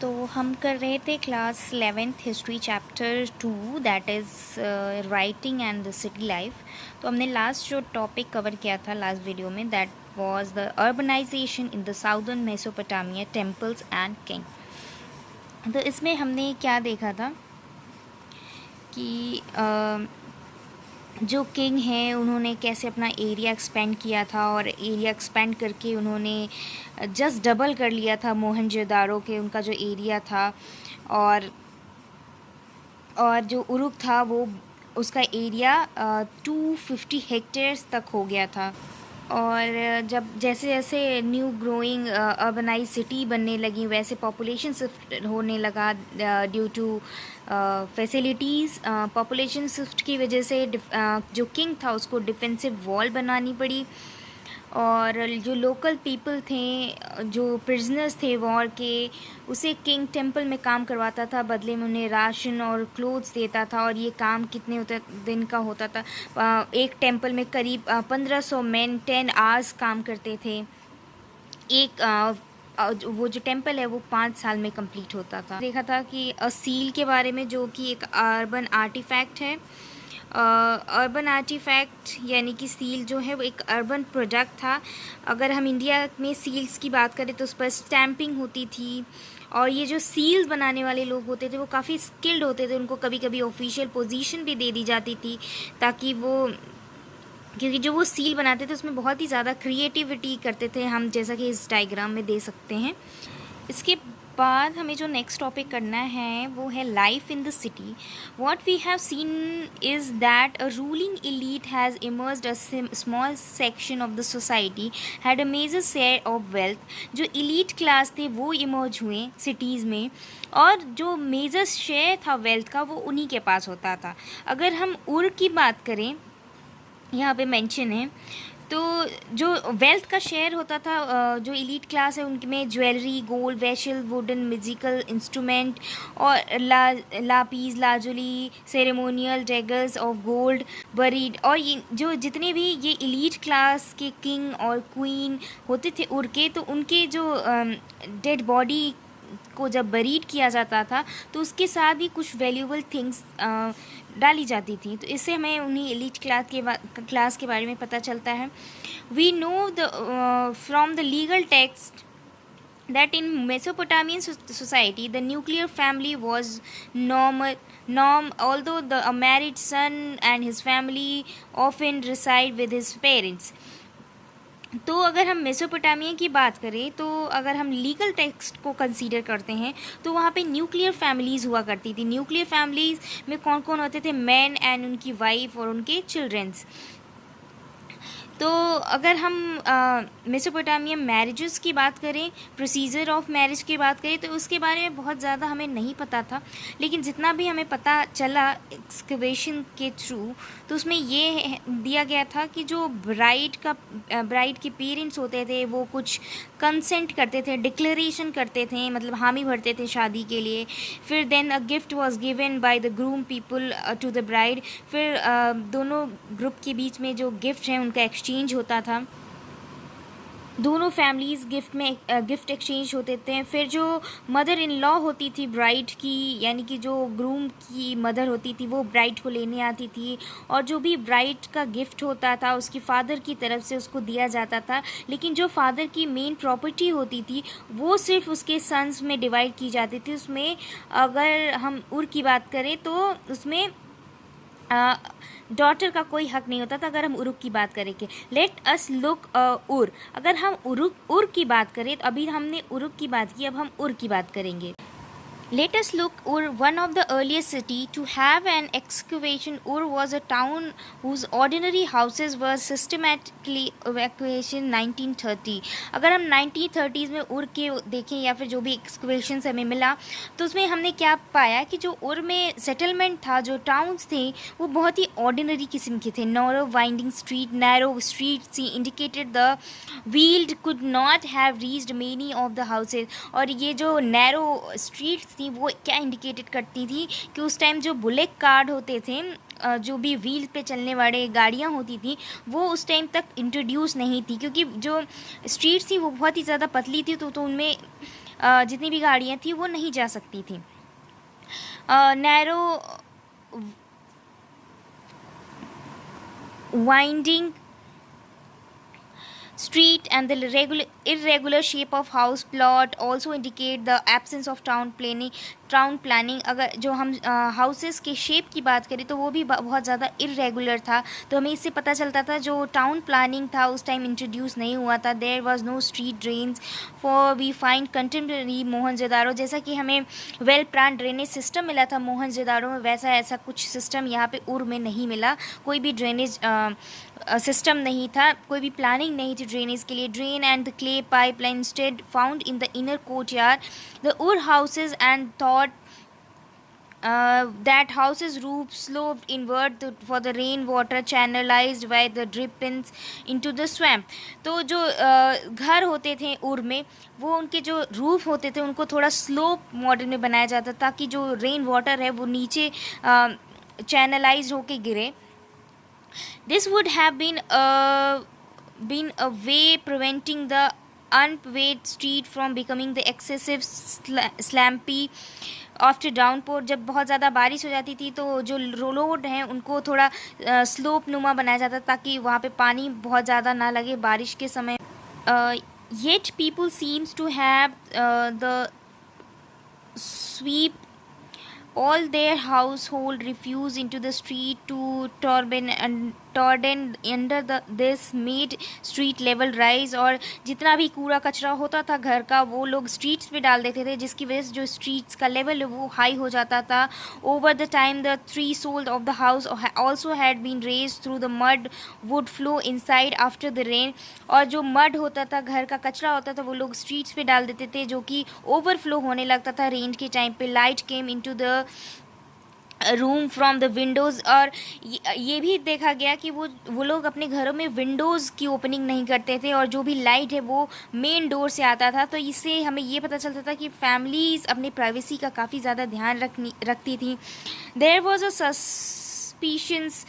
तो हम कर रहे थे class 11th history chapter 2 that is writing and the city life. तो हमने लास्ट जो टॉपिक कवर किया था लास्ट वीडियो में that was the urbanisation in the southern Mesopotamia temples and king. तो इसमें हमने क्या देखा था कि जो किंग हैं उन्होंने कैसे अपना एरिया एक्सपेंड किया था और एरिया एक्सपेंड करके उन्होंने जस्ट डबल कर लिया था मोहनजोदारो के उनका जो एरिया था। और जो उरुक था वो उसका एरिया 250 हेक्टेयर्स तक हो गया था। और जब जैसे जैसे न्यू ग्रोइंग अर्बनाइज सिटी बनने लगी वैसे पॉपुलेशन शिफ्ट होने लगा due to facilities. Population shift की वजह से जो किंग था उसको डिफेंसिव वॉल बनानी पड़ी। और जो लोकल पीपल थे जो प्रिजनर्स थे वॉर के उसे किंग टेंपल में काम करवाता था, बदले में उन्हें राशन और क्लोथ्स देता था। और ये काम कितने दिन का होता था? एक टेंपल में करीब 1500 मैन 10 आवर्स काम करते थे। एक वो जो टेंपल है वो 5 साल में कंप्लीट होता था। देखा था कि सील के बारे में जो कि एक अर्बन आर्टिफैक्ट है। अर्बन आर्टिफैक्ट यानी कि सील जो है वो एक अर्बन प्रोडक्ट था। अगर हम इंडिया में सील्स की बात करें तो उस पर स्टैंपिंग होती थी। और ये जो सील्स बनाने वाले लोग होते थे वो काफ़ी स्किल्ड होते थे, उनको कभी कभी ऑफिशियल पोजीशन भी दे दी जाती थी ताकि वो, क्योंकि जो वो सील बनाते थे उसमें बहुत ही ज़्यादा क्रिएटिविटी करते थे, हम जैसा कि इस डायग्राम में दे सकते हैं। इसके बाद हमें जो नेक्स्ट टॉपिक करना है वो है life in the city. What we have seen is that a ruling elite has emerged a small section of the society had a major share of wealth. जो एलीट क्लास थे वो emerge हुए cities में और जो major share था wealth का वो उन्हीं के पास होता था। अगर हम उर की बात करें, यहाँ पे मेंशन है, तो जो वेल्थ का शेयर होता था जो एलीट क्लास है उनमें jewellery, gold, vessel, wooden musical instrument और lapis lazuli, ceremonial daggers of gold buried. और ये जो जितने भी ये एलीट क्लास के किंग और क्वीन होते थे उर के, तो उनके जो डेड बॉडी को जब बरीड किया जाता था तो उसके साथ भी कुछ वैल्यूएबल थिंग्स डाली जाती थी। तो इससे हमें उन्हीं एलीट क्लास के बारे में पता चलता है। We know the from the legal text that in Mesopotamian society the nuclear family was norm, although a married son and his family often reside with his parents। तो अगर हम मेसोपोटामिया की बात करें तो अगर हम लीगल टेक्स्ट को कंसीडर करते हैं तो वहाँ पे न्यूक्लियर फैमिलीज़ हुआ करती थी। न्यूक्लियर फैमिलीज़ में कौन कौन होते थे? मैन एंड उनकी वाइफ और उनके चिल्ड्रंस। तो अगर हम मेसोपोटामिया मैरिजेस की बात करें, प्रोसीजर ऑफ मैरिज की बात करें, तो उसके बारे में बहुत ज़्यादा हमें नहीं पता था। लेकिन जितना भी हमें पता चला एक्सकवेशन के थ्रू तो उसमें ये दिया गया था कि जो ब्राइड के पेरेंट्स होते थे वो कुछ कंसेंट करते थे, डिक्लेरेशन करते थे, मतलब हामी भरते थे शादी के लिए। फिर then a gift was given by the groom people to the bride. फिर दोनों ग्रुप के बीच में जो गिफ्ट हैं उनका एक्सचेंज होता था, दोनों फैमिलीज़ गिफ्ट एक्सचेंज होते थे। फिर जो मदर इन लॉ होती थी ब्राइड की, यानी कि जो ग्रूम की मदर होती थी वो ब्राइड को लेने आती थी और जो भी ब्राइड का गिफ्ट होता था उसकी फ़ादर की तरफ से उसको दिया जाता था। लेकिन जो फादर की मेन प्रॉपर्टी होती थी वो सिर्फ उसके सन्स में डिवाइड की जाती थी। उसमें अगर हम उर की बात करें तो उसमें डॉटर का कोई हक नहीं होता था। अगर हम उरुक की बात करेंगे, लेट अस लुक उर, अगर हम उर की बात करें तो अभी हमने उरुक की बात की, अब हम उर की बात करेंगे। Let us look Ur, one of the earliest city to have an excavation. Ur was a town whose ordinary houses were systematically evacuation 1930। अगर हम 1930s में उर के देखें या फिर जो भी एक्सकवेशन हमें मिला तो उसमें हमने क्या पाया कि जो उर में सेटलमेंट था, जो टाउन्स थे वो बहुत ही ऑर्डिनरी किस्म के थे। Narrow street indicated the wheeled could not have reached many of the houses. और ये जो नैरो स्ट्रीट्स थी वो क्या इंडिकेटेड करती थी कि उस टाइम जो बुलेट कार्ड होते थे, जो भी व्हील पे चलने वाले गाड़ियाँ होती थी वो उस टाइम तक इंट्रोड्यूस नहीं थी, क्योंकि जो स्ट्रीट्स थी वो बहुत ही ज़्यादा पतली थी तो उनमें जितनी भी गाड़ियाँ थी वो नहीं जा सकती थी। Narrow winding street and the irregular shape of house plot also indicate the absence of town planning। अगर जो हम हाउसेस के शेप की बात करें तो वो भी बहुत ज़्यादा इरेगुलर था, तो हमें इससे पता चलता था जो टाउन प्लानिंग था उस टाइम इंट्रोड्यूस नहीं हुआ था। There was no street drains for we find contemporary Mohenjodaro. जैसा कि हमें वेल प्लान ड्रेनेज सिस्टम मिला था मोहनजोदारो में, वैसा ऐसा कुछ सिस्टम यहाँ पे उर में नहीं मिला। कोई भी ड्रेनेज सिस्टम नहीं था, कोई भी प्लानिंग नहीं थी ड्रेनेज के लिए। Drain and the clay pipeline instead found in the inner courtyard the Ur houses and thought that houses roof sloped inward for the rain water channelized by the drippings into the swamp। तो जो घर होते थे उर में, वो उनके जो रूफ होते थे उनको थोड़ा स्लोप मॉडल में बनाया जाता ताकि जो रेन वाटर है वो नीचे चैनलाइज होके गिरे। This would have been a way preventing the unpaved street from becoming the excessive slampy after downpour. जब बहुत ज़्यादा बारिश हो जाती थी तो जो रोड हैं उनको थोड़ा स्लोप नुमा बनाया जाता ताकि वहाँ पे पानी बहुत ज़्यादा ना लगे बारिश के समय। Yet people seems to have the sweep all their household refuse into the street to torrent under this made street level rise। और जितना भी कूड़ा कचरा होता था घर का वो लोग स्ट्रीट्स पे डाल देते थे, जिसकी वजह से जो स्ट्रीट्स का लेवल है वो हाई हो जाता था। Over the time the threshold of the house also had been raised through the mud would flow inside after the rain। और जो मड होता था, घर का कचरा होता था, वो लोग स्ट्रीट्स पे डाल देते थे जो कि ओवरफ्लो होने लगता था रेन के टाइम पे। Light came into the room from the Windows. और ये भी देखा गया कि वो लोग अपने घरों में विंडोज़ की ओपनिंग नहीं करते थे और जो भी लाइट है वो मेन डोर से आता था। तो इससे हमें ये पता चलता था कि फैमिलीज़ अपने प्राइवेसी का काफ़ी ज़्यादा ध्यान रखती थी। There was a suspicions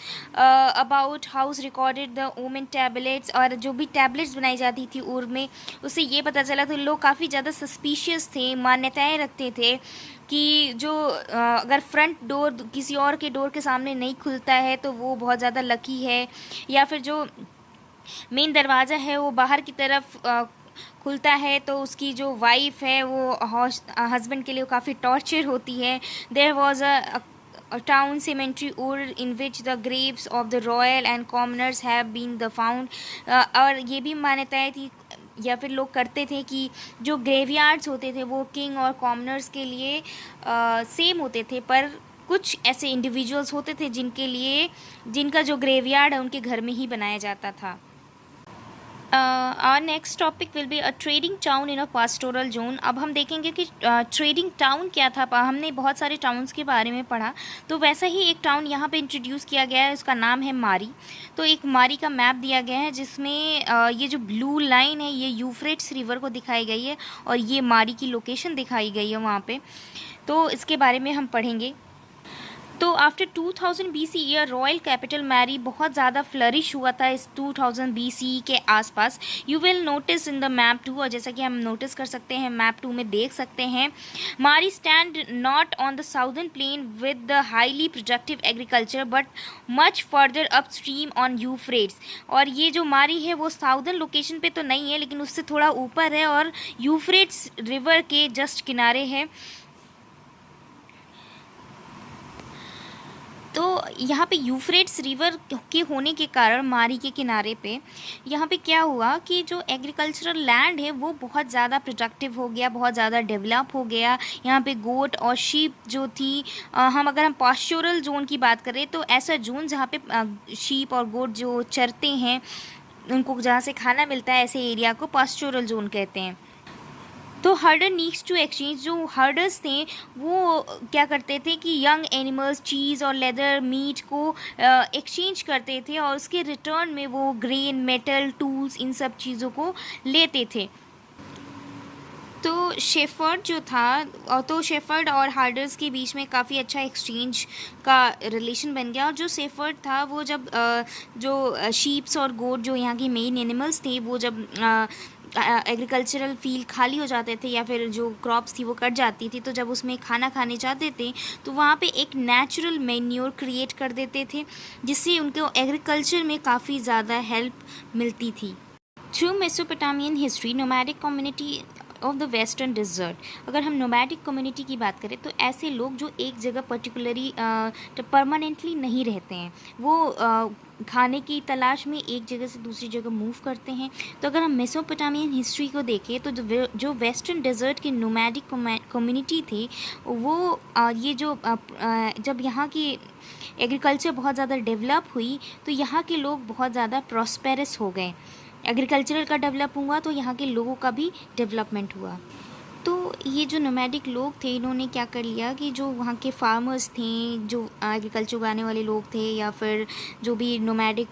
about house recorded the omen tablets। और जो भी टैबलेट्स बनाई जाती थी उर में, उससे ये पता चला तो लोग काफ़ी ज़्यादा सस्पिशियस थे, मान्यताएं रखते थे कि जो अगर फ्रंट डोर किसी और के डोर के सामने नहीं खुलता है तो वो बहुत ज़्यादा लकी है, या फिर जो मेन दरवाज़ा है वो बाहर की तरफ खुलता है तो उसकी जो वाइफ है वो हस्बैंड के लिए काफ़ी टॉर्चर होती है। There was a town cemetery Ur in which the graves of the royal and commoners have been the found। और ये भी मान्यताएं थी या फिर लोग करते थे कि जो ग्रेवयार्ड्स होते थे वो किंग और कॉमनर्स के लिए सेम होते थे, पर कुछ ऐसे इंडिविजुअल्स होते थे जिनका जो ग्रेवयार्ड है उनके घर में ही बनाया जाता था। Our next topic will be a trading town in a pastoral zone। अब हम देखेंगे कि ट्रेडिंग टाउन क्या था। हमने बहुत सारे टाउन्स के बारे में पढ़ा, तो वैसा ही एक टाउन यहाँ पे इंट्रोड्यूस किया गया है, उसका नाम है मारी। तो एक मारी का मैप दिया गया है जिसमें ये जो ब्लू लाइन है ये यूफ्रेट्स रिवर को दिखाई गई है और ये मारी की लोकेशन दिखाई गई है वहाँ पे, तो इसके बारे में हम पढ़ेंगे। तो after 2000 BC year royal capital Mari बहुत ज़्यादा फ्लरिश हुआ था इस 2000 BC के आसपास। You will notice in the map 2, और जैसा कि हम नोटिस कर सकते हैं मैप 2 में देख सकते हैं, Mari stand not on the southern plain with the highly productive agriculture but much further upstream on Euphrates. और ये जो मारी है वो साउदर्न लोकेशन पे तो नहीं है लेकिन उससे थोड़ा ऊपर है और यूफ्रेट्स रिवर के जस्ट किनारे है। तो यहाँ पे यूफ्रेट्स रिवर के होने के कारण मारी के किनारे पे यहाँ पे क्या हुआ कि जो एग्रीकल्चरल लैंड है वो बहुत ज़्यादा प्रोडक्टिव हो गया, बहुत ज़्यादा डेवलप हो गया। यहाँ पे गोट और शीप जो थी, अगर हम पास्चोरल जोन की बात करें तो ऐसा जोन जहाँ पे शीप और गोट जो चरते हैं उनको जहाँ से खाना मिलता है, ऐसे एरिया को पास्चोरल जोन कहते हैं। तो हर्डर नीड्स टू एक्सचेंज, जो हर्डर्स थे वो क्या करते थे कि यंग एनिमल्स, चीज़ और लेदर, मीट को एक्सचेंज करते थे और उसके रिटर्न में वो ग्रेन, मेटल, टूल्स, इन सब चीज़ों को लेते थे। तो शेफर्ड जो था, तो शेफर्ड और हार्डर्स के बीच में काफ़ी अच्छा एक्सचेंज का रिलेशन बन गया। और जो शेफर्ड था वो जब जो शीप्स और गोट जो यहाँ की मेन एनिमल्स थे वो जब एग्रीकल्चरल फील्ड खाली हो जाते थे या फिर जो क्रॉप्स थी वो कट जाती थी, तो जब उसमें खाना खाने जाते थे तो वहाँ पे एक नेचुरल मैन्योर क्रिएट कर देते थे, जिससे उनको एग्रीकल्चर में काफ़ी ज़्यादा हेल्प मिलती थी। Through Mesopotamian history nomadic community of the western desert, अगर हम नोमैडिक कम्युनिटी की बात करें तो ऐसे लोग जो एक जगह पर्टिकुलरली परमानेंटली नहीं रहते हैं, वो खाने की तलाश में एक जगह से दूसरी जगह मूव करते हैं। तो अगर हम मेसोपोटामियन हिस्ट्री को देखें तो जो वेस्टर्न डेजर्ट की नोमैडिक कम्युनिटी थे, वो ये जो जब यहाँ की एग्रीकल्चर बहुत ज़्यादा डेवलप हुई तो यहाँ के लोग बहुत ज़्यादा प्रॉस्पेरस हो गए। एग्रीकल्चरल का डेवलप हुआ तो यहाँ के लोगों का भी डेवलपमेंट हुआ। तो ये जो नोमैडिक लोग थे, इन्होंने क्या कर लिया कि जो वहाँ के फार्मर्स थे, जो एग्रीकल्चर उगाने वाले लोग थे, या फिर जो भी नोमैडिक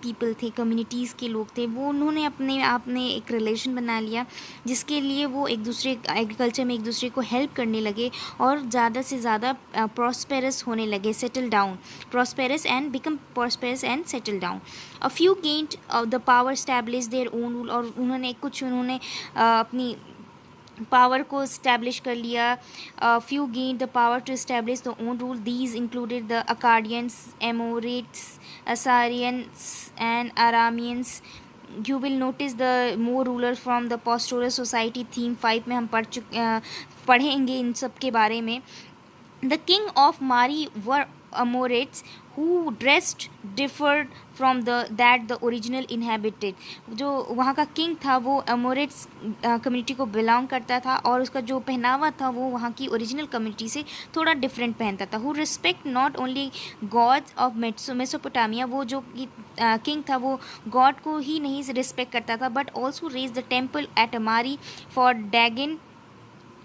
पीपल थे, कम्युनिटीज़ के लोग थे, वो उन्होंने अपने आप में एक रिलेशन बना लिया, जिसके लिए वो एक दूसरे एग्रीकल्चर में एक दूसरे को हेल्प करने लगे और ज़्यादा से ज़्यादा प्रॉस्पेरस होने लगे, settle down, prosperous and become prosperous and settle down. A few gained the power establish their own rule, और उन्होंने अपनी पावर को इस्टेब्लिश कर लिया। Few gain the power to establish the own rule, these included the Akkadians, Amorites, Assyrians and Arameans. You will notice the more ruler from the pastoral society, theme 5 में हम पढ़ेंगे इन सब के बारे में। The king of Mari were Amorites who dressed differed from that the original inhabited। जो वहाँ का किंग था वो अमोरेट्स कम्युनिटी को बिलोंग करता था, और उसका जो पहनावा था वो वहाँ की ओरिजिनल कम्युनिटी से थोड़ा डिफरेंट पहनता था। Who respect not only gods of Mesopotamia, वो जो किंग था वो गॉड को ही नहीं रिस्पेक्ट करता था, but also raise the temple at Amari for Dagan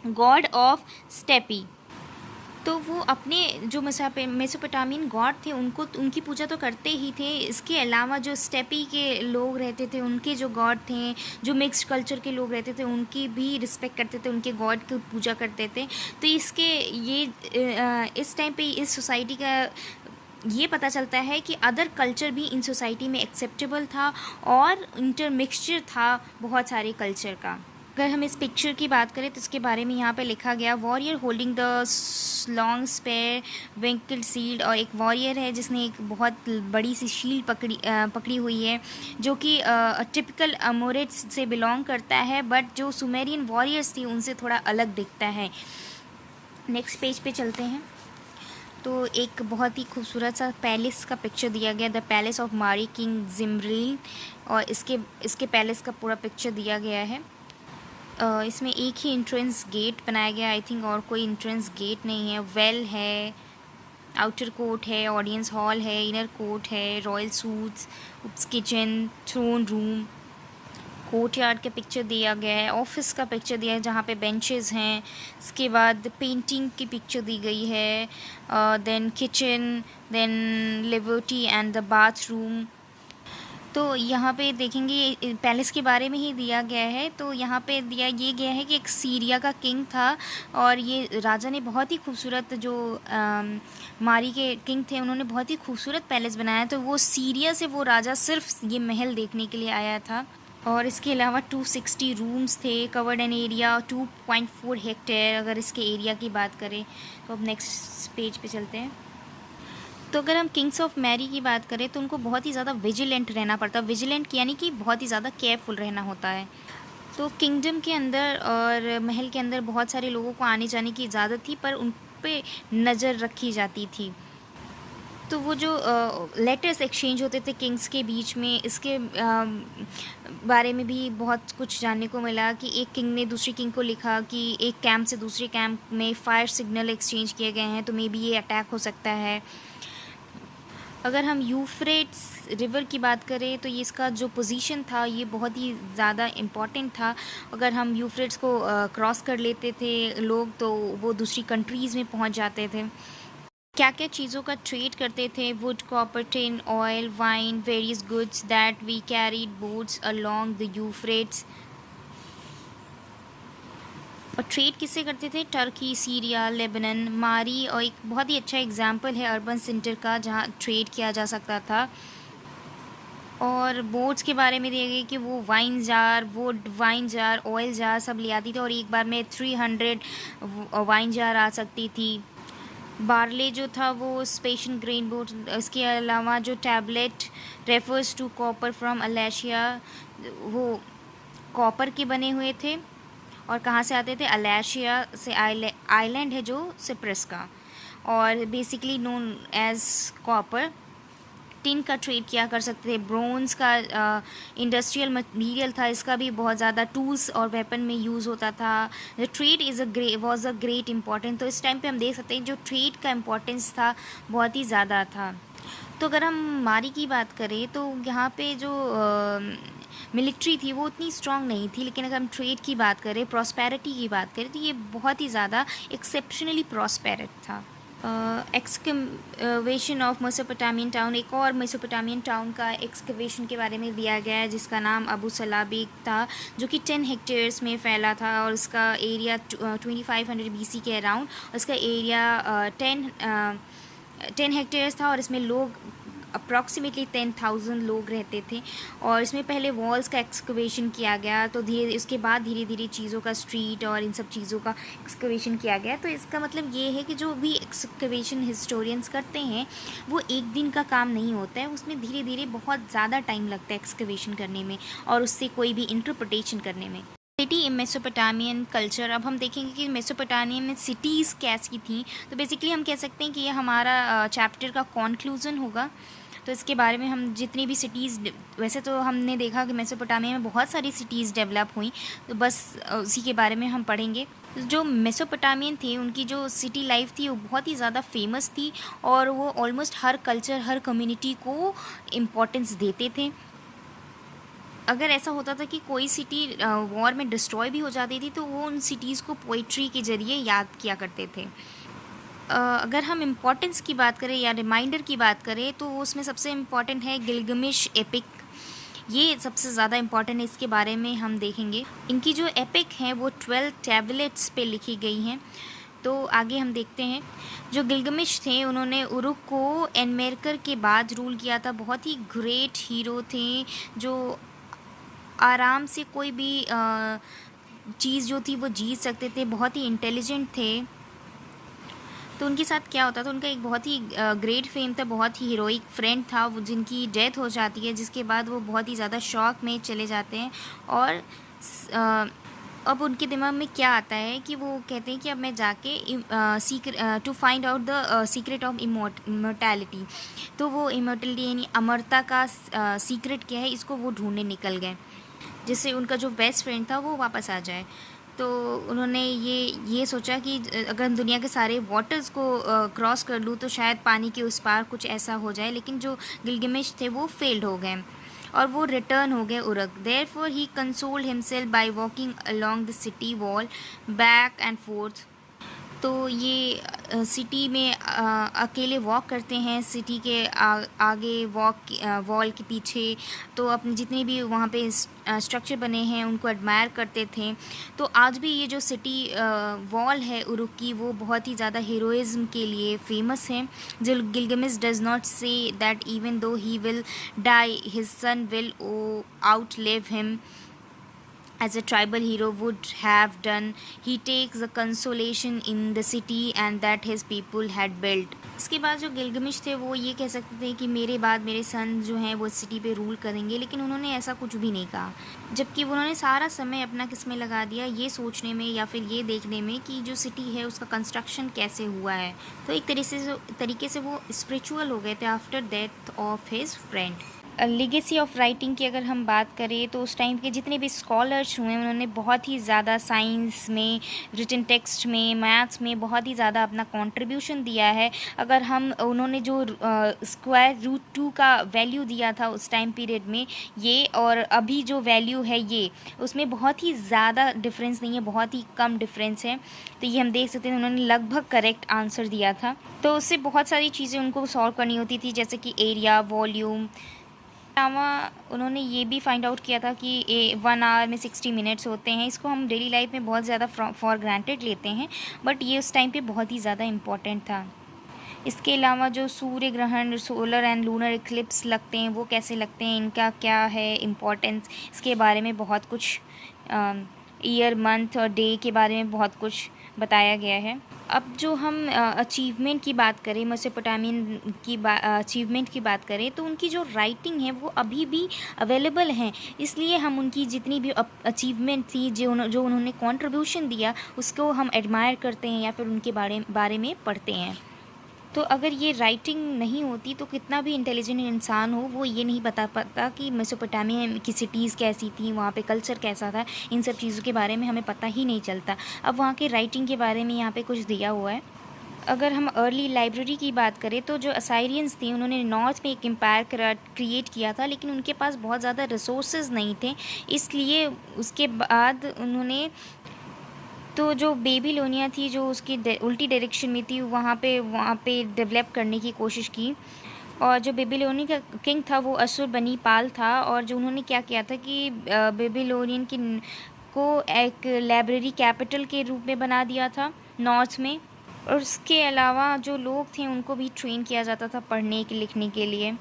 god of steppe. तो वो अपने जो मेसोपोटामियन गॉड थे उनकी पूजा तो करते ही थे, इसके अलावा जो स्टेपी के लोग रहते थे उनके जो गॉड थे, जो मिक्स्ड कल्चर के लोग रहते थे उनकी भी रिस्पेक्ट करते थे, उनके गॉड की पूजा करते थे। तो इस टाइम पे इस सोसाइटी का ये पता चलता है कि अदर कल्चर भी इन सोसाइटी में एक्सेप्टेबल था और इंटरमिक्सचर था बहुत सारे कल्चर का। अगर हम इस पिक्चर की बात करें तो इसके बारे में यहाँ पे लिखा गया, warrior holding the long spear winkle shield, और एक वॉरियर है जिसने एक बहुत बड़ी सी शील्ड पकड़ी हुई है, जो कि टिपिकल अमोरेट्स से बिलोंग करता है, बट जो सुमेरियन वॉरियर्स थी उनसे थोड़ा अलग दिखता है। नेक्स्ट पेज पे चलते हैं तो एक बहुत ही खूबसूरत सा पैलेस का पिक्चर दिया गया, द पैलेस ऑफ मारी किंग जिम्ब्रील, और इसके पैलेस का पूरा पिक्चर दिया गया है। इसमें एक ही इंट्रेंस गेट बनाया गया, आई थिंक और कोई इंट्रेंस गेट नहीं है। वेल है, आउटर कोर्ट है, ऑडियंस हॉल है, इनर कोर्ट है, royal suites, kitchen, throne room, courtyard का पिक्चर दिया गया है, ऑफिस का पिक्चर दिया है जहाँ पे बेंचेस हैं, इसके बाद पेंटिंग की पिक्चर दी गई है, then kitchen, then liberty and the bathroom. तो यहाँ पे देखेंगे पैलेस के बारे में ही दिया गया है। तो यहाँ पे दिया ये गया है कि एक सीरिया का किंग था, और ये राजा ने बहुत ही खूबसूरत, जो मारी के किंग थे उन्होंने बहुत ही खूबसूरत पैलेस बनाया। तो वो सीरिया से वो राजा सिर्फ ये महल देखने के लिए आया था। और इसके अलावा 260 रूम्स थे, कवर्ड एन एरिया 2.4 हेक्टेयर अगर इसके एरिया की बात करें। तो अब नेक्स्ट पेज पे चलते हैं। तो अगर हम किंग्स ऑफ मैरी की बात करें तो उनको बहुत ही ज़्यादा विजिलेंट रहना पड़ता, विजिलेंट यानी कि बहुत ही ज़्यादा केयरफुल रहना होता है। तो किंगडम के अंदर और महल के अंदर बहुत सारे लोगों को आने जाने की इजाज़त थी, पर उन पे नज़र रखी जाती थी। तो वो जो लेटर्स एक्सचेंज होते थे किंग्स के बीच में, इसके बारे में भी बहुत कुछ जानने को मिला कि एक किंग ने दूसरे किंग को लिखा कि एक कैंप से दूसरे कैंप में फायर सिग्नल एक्सचेंज किए गए हैं, तो मे बी ये अटैक हो सकता है। अगर हम यूफ्रेट्स रिवर की बात करें तो ये इसका जो पोजीशन था ये बहुत ही ज़्यादा इम्पॉर्टेंट था। अगर हम यूफ्रेट्स को क्रॉस कर लेते थे लोग तो वो दूसरी कंट्रीज़ में पहुंच जाते थे। क्या क्या चीज़ों का ट्रेड करते थे? Wood, copper, tin, oil, wine, various goods that we carried boats along the Euphrates. और ट्रेड किससे करते थे? टर्की, सीरिया, लेबनन, मारी, और एक बहुत ही अच्छा एग्जांपल है अर्बन सेंटर का जहाँ ट्रेड किया जा सकता था। और बोट्स के बारे में दिया गया कि वो वाइन जार, ऑयल जार सब ले आती थी और एक बार में 300 वाइन जार आ सकती थी। बार्ले जो था वो स्पेशल ग्रेन बोट, इसके अलावा जो tablet refers to copper from Alashiya, वो कॉपर के बने हुए थे और कहाँ से आते थे, अलेशिया से, आइलैंड है जो सिप्रस का, और basically known as copper. Tin का ट्रेड किया कर सकते थे, ब्रोंज का इंडस्ट्रियल मटेरियल था, इसका भी बहुत ज़्यादा टूल्स और वेपन में यूज़ होता था। The trade was a great important. तो इस टाइम पे हम देख सकते हैं जो ट्रेड का इम्पोर्टेंस था बहुत ही ज़्यादा था। तो अगर हम मारी की बात करें तो यहाँ पे जो मिलिट्री थी वो उतनी स्ट्रांग नहीं थी, लेकिन अगर हम ट्रेड की बात करें, प्रॉस्पेरिटी की बात करें, तो ये बहुत ही ज़्यादा एक्सेप्शनली प्रॉस्पेरट था। एक्सकवेशन ऑफ मेसोपोटामियन टाउन, एक और मेसोपोटामियन टाउन का एक्सकवेशन के बारे में दिया गया है जिसका नाम अबू सलाबिक था, जो कि 10 हेक्टेयर्स में फैला था और उसका एरिया 2500 BC के अराउंड, उसका एरिया 10 हेक्टेयर्स था और इसमें लोग अप्रॉक्सीमेटली 10,000 लोग रहते थे। और इसमें पहले वॉल्स का एक्सकवेशन किया गया, तो उसके बाद धीरे धीरे चीज़ों का स्ट्रीट और इन सब चीज़ों का एक्सकवेशन किया गया। तो इसका मतलब ये है कि जो भी एक्सकवेशन हिस्टोरियंस करते हैं वो एक दिन का काम नहीं होता है, उसमें धीरे धीरे बहुत ज़्यादा टाइम लगता है एक्सकवेशन करने में और उससे कोई भी इंटरप्रिटेशन करने में। सिटी इन मेसोपोटामियन कल्चर, अब हम देखेंगे कि मेसोपोटामियन में सिटीज़ कैसी थी। तो बेसिकली हम कह सकते हैं कि ये हमारा चैप्टर का कॉन्क्लूज़न होगा। तो इसके बारे में हम जितनी भी सिटीज़, वैसे तो हमने देखा कि मेसोपोटामिया में बहुत सारी सिटीज़ डेवलप हुई, तो बस उसी के बारे में हम पढ़ेंगे। जो मेसोपोटामियन थे उनकी जो सिटी लाइफ थी वो बहुत ही ज़्यादा फेमस थी और वो ऑलमोस्ट हर कल्चर, हर कम्युनिटी को इम्पोर्टेंस देते थे। अगर ऐसा होता था कि कोई सिटी वॉर में डिस्ट्रॉय भी हो जाती थी तो वो उन सिटीज़ को पोइट्री के ज़रिए याद किया करते थे। अगर हम इम्पोर्टेंस की बात करें या रिमाइंडर की बात करें तो उसमें सबसे इम्पॉर्टेंट है गिलगमिश एपिक। ये सबसे ज़्यादा इम्पॉर्टेंट है, इसके बारे में हम देखेंगे। इनकी जो एपिक हैं वो 12 टैबलेट्स पे लिखी गई हैं। तो आगे हम देखते हैं। जो गिलगमिश थे उन्होंने उरुक को एनमेरकर के बाद रूल किया था। बहुत ही ग्रेट हीरो थे जो आराम से कोई भी चीज़ जो थी वो जीत सकते थे, बहुत ही इंटेलिजेंट थे। तो उनके साथ क्या होता था, उनका एक बहुत ही ग्रेट फेम था, बहुत ही हीरोइक फ्रेंड था वो, जिनकी डेथ हो जाती है, जिसके बाद वो बहुत ही ज़्यादा शॉक में चले जाते हैं। और अब उनके दिमाग में क्या आता है कि वो कहते हैं कि अब मैं जाके to find out the secret of immortality. तो वो इमोर्टैलिटी यानी अमरता का सीक्रेट क्या है, इसको वो ढूंढने निकल गए, जिससे उनका जो बेस्ट फ्रेंड था वो वापस आ जाए। तो उन्होंने ये सोचा कि अगर दुनिया के सारे वाटर्स को क्रॉस कर लूँ तो शायद पानी के उस पार कुछ ऐसा हो जाए, लेकिन जो गिलगमिश थे वो फेल्ड हो गए और वो रिटर्न हो गए Uruk. Therefore he consoled himself by walking along the city wall back and forth. तो ये सिटी में अकेले वॉक करते हैं, सिटी के आगे वॉल के पीछे। तो अपने जितने भी वहाँ पे स्ट्रक्चर बने हैं उनको एडमायर करते थे। तो आज भी ये जो सिटी वॉल है उरुक की, वो बहुत ही ज़्यादा हीरोइज्म के लिए फेमस है। जो Gilgamesh does not say that even though he will die his son will outlive him as a tribal hero would have done. He takes the consolation in the city and that his people had built. इसके बाद जो गिलगमिश थे वो ये कह सकते थे कि मेरे बाद मेरे सन जो हैं वो सिटी पे रूल करेंगे, लेकिन उन्होंने ऐसा कुछ भी नहीं कहा, जबकि उन्होंने सारा समय अपना किस में लगा दिया, ये सोचने में या फिर ये देखने में कि जो सिटी है उसका कंस्ट्रक्शन कैसे हुआ है। तो एक तरीके से वो स्पिरिचुअल हो गए थे after death of his friend. Legacy of writing की अगर हम बात करें तो उस टाइम के जितने भी स्कॉलर्स हुए उन्होंने बहुत ही ज़्यादा साइंस में, रिटन टेक्स्ट में, मैथ्स में बहुत ही ज़्यादा अपना कंट्रीब्यूशन दिया है। अगर हम उन्होंने जो √2 का वैल्यू दिया था उस टाइम पीरियड में, ये और अभी जो वैल्यू है ये, उसमें बहुत ही ज़्यादा डिफरेंस नहीं है, बहुत ही कम डिफरेंस है। तो ये हम देख सकते हैं उन्होंने लगभग करेक्ट आंसर दिया था। तो उससे बहुत सारी चीज़ें उनको सॉल्व करनी होती थी, जैसे कि एरिया, वॉल्यूम। अलावा उन्होंने ये भी फाइंड आउट किया था कि 1 आवर में 60 मिनट्स होते हैं। इसको हम डेली लाइफ में बहुत ज़्यादा फॉर ग्रांटेड लेते हैं, बट ये उस टाइम पे बहुत ही ज़्यादा इम्पॉर्टेंट था। इसके अलावा जो सूर्य ग्रहण, सोलर एंड लूनर इक्लिप्स लगते हैं वो कैसे लगते हैं, इनका क्या है इम्पोर्टेंस, इसके बारे में बहुत कुछ ईयर, मंथ और डे के बारे में बहुत कुछ बताया गया है। अब जो हम अचीवमेंट की बात करें, मेसोपोटामियन की अचीवमेंट की बात करें, तो उनकी जो राइटिंग है वो अभी भी अवेलेबल हैं। इसलिए हम उनकी जितनी भी अचीवमेंट थी, जो उन्होंने कंट्रीब्यूशन दिया, उसको हम एडमायर करते हैं या फिर उनके बारे में पढ़ते हैं। तो अगर ये राइटिंग नहीं होती तो कितना भी इंटेलिजेंट इंसान हो वो ये नहीं बता पाता कि मेसोपोटामिया की सिटीज़ कैसी थी, वहाँ पे कल्चर कैसा था, इन सब चीज़ों के बारे में हमें पता ही नहीं चलता। अब वहाँ के राइटिंग के बारे में यहाँ पे कुछ दिया हुआ है। अगर हम अर्ली लाइब्रेरी की बात करें तो जो असाइरियंस थे उन्होंने नॉर्थ में एक एम्पायर क्रिएट किया था, लेकिन उनके पास बहुत ज़्यादा रिसोर्सेज नहीं थे, इसलिए उसके बाद उन्होंने तो जो बेबीलोनिया थी जो उसकी उल्टी डायरेक्शन में थी वहाँ पे डेवलप करने की कोशिश की। और जो बेबीलोनी का किंग था वो असुर बनी पाल था, और जो उन्होंने क्या किया था कि बेबीलोनियन की को एक लाइब्रेरी कैपिटल के रूप में बना दिया था नॉर्थ में। और उसके अलावा जो लोग थे उनको भी ट्रेन किया जाता था पढ़ने के लिखने के लिए।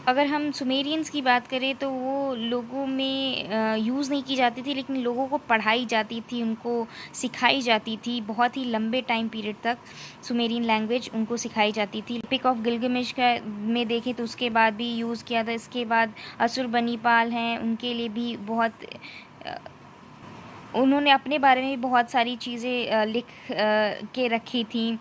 अगर हम सुमेरियंस की बात करें तो वो लोगों में यूज़ नहीं की जाती थी, लेकिन लोगों को पढ़ाई जाती थी, उनको सिखाई जाती थी बहुत ही लंबे टाइम पीरियड तक। सुमेरियन लैंग्वेज उनको सिखाई जाती थी। पिक ऑफ गिलगमेश का में देखें तो उसके बाद भी यूज़ किया था। इसके बाद असुरबनीपाल हैं, उनके लिए भी बहुत उन्होंने अपने बारे में भी बहुत सारी चीज़ें लिख के रखी थी।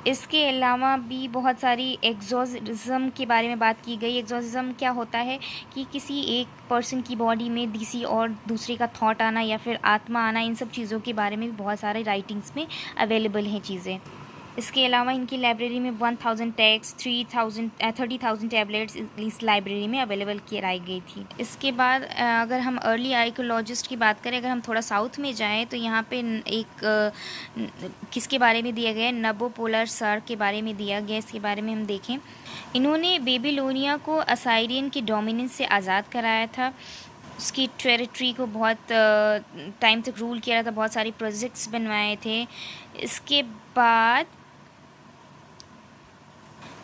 इसके अलावा भी बहुत सारी एग्जॉर्सिज्म के बारे में बात की गई। एग्जॉर्सिज्म क्या होता है कि किसी एक पर्सन की बॉडी में किसी और दूसरे का थॉट आना या फिर आत्मा आना, इन सब चीज़ों के बारे में भी बहुत सारे राइटिंग्स में अवेलेबल हैं चीज़ें। इसके अलावा इनकी लाइब्रेरी में 1000 टेक्स्ट, 30,000 टैबलेट्स इस लाइब्रेरी में अवेलेबल कराई गई थी। इसके बाद अगर हम अर्ली आर्कियोलॉजिस्ट की बात करें, अगर हम थोड़ा साउथ में जाएं तो यहाँ पे एक किसके बारे में दिया गया है, नबोपोलासर के बारे में दिया गया। इसके बारे में हम देखें, इन्होंने बेबीलोनिया को असाइरियन की डोमिनेंस से आज़ाद कराया था, उसकी टेरिटरी को बहुत टाइम तक रूल किया था, बहुत सारी प्रोजेक्ट्स बनवाए थे। इसके बाद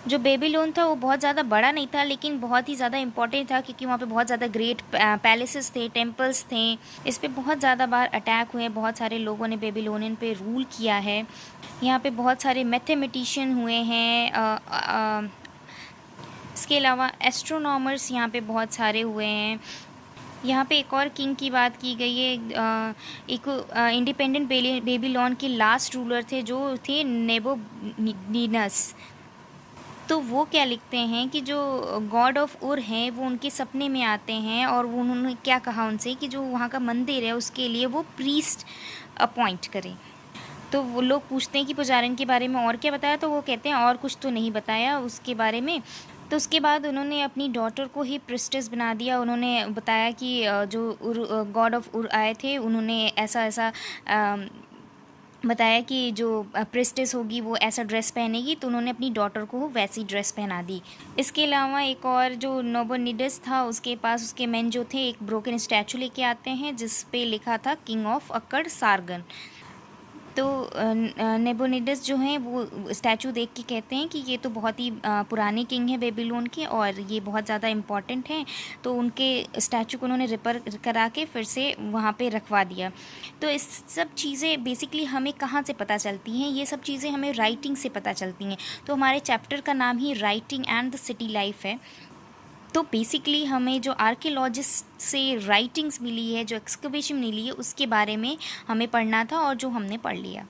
जो बेबीलोन था वो बहुत ज़्यादा बड़ा नहीं था, लेकिन बहुत ही ज़्यादा इम्पोर्टेंट था, क्योंकि वहाँ पे बहुत ज़्यादा ग्रेट पैलेसेस थे, टेम्पल्स थे। इस पे बहुत ज़्यादा बार अटैक हुए, बहुत सारे लोगों ने बेबीलोनियन पे रूल किया है। यहाँ पे बहुत सारे मैथमेटिशियन हुए हैं। इसके अलावा एस्ट्रोनॉमर्स यहाँ पे बहुत सारे हुए हैं। यहाँ पे एक और किंग की बात की गई है। एक इंडिपेंडेंट बेबीलोन के लास्ट रूलर थे जो थे नेबोनिडस। तो वो क्या लिखते हैं कि जो गॉड ऑफ उर हैं वो उनके सपने में आते हैं, और वो उन्होंने क्या कहा उनसे कि जो वहाँ का मंदिर है उसके लिए वो प्रीस्ट अपॉइंट करें। तो वो लोग पूछते हैं कि पुजारिन के बारे में और क्या बताया, तो वो कहते हैं और कुछ तो नहीं बताया उसके बारे में। तो उसके बाद उन्होंने अपनी डॉटर को ही प्रिस्टेस बना दिया। उन्होंने बताया कि जो गॉड ऑफ उर आए थे उन्होंने ऐसा ऐसा बताया कि जो प्रिस्टेस होगी वो ऐसा ड्रेस पहनेगी, तो उन्होंने अपनी डॉटर को वैसी ड्रेस पहना दी। इसके अलावा एक और जो नोबोनिडस था उसके पास उसके मेन जो थे एक ब्रोकन स्टैचू लेके आते हैं जिस पे लिखा था किंग ऑफ अक्कड़ सारगन। तो नेबोनिडस जो हैं वो स्टैचू देख के कहते हैं कि ये तो बहुत ही पुराने किंग हैं बेबीलोन के, और ये बहुत ज़्यादा इम्पॉर्टेंट हैं। तो उनके स्टैचू को उन्होंने रिपेयर करा के फिर से वहाँ पे रखवा दिया। तो इस सब चीज़ें बेसिकली हमें कहाँ से पता चलती हैं, ये सब चीज़ें हमें राइटिंग से पता चलती हैं। तो हमारे चैप्टर का नाम ही writing and the city life है। तो बेसिकली हमें जो आर्कियोलॉजिस्ट से राइटिंग्स मिली है, जो एक्सकवेशन मिली है, उसके बारे में हमें पढ़ना था और जो हमने पढ़ लिया।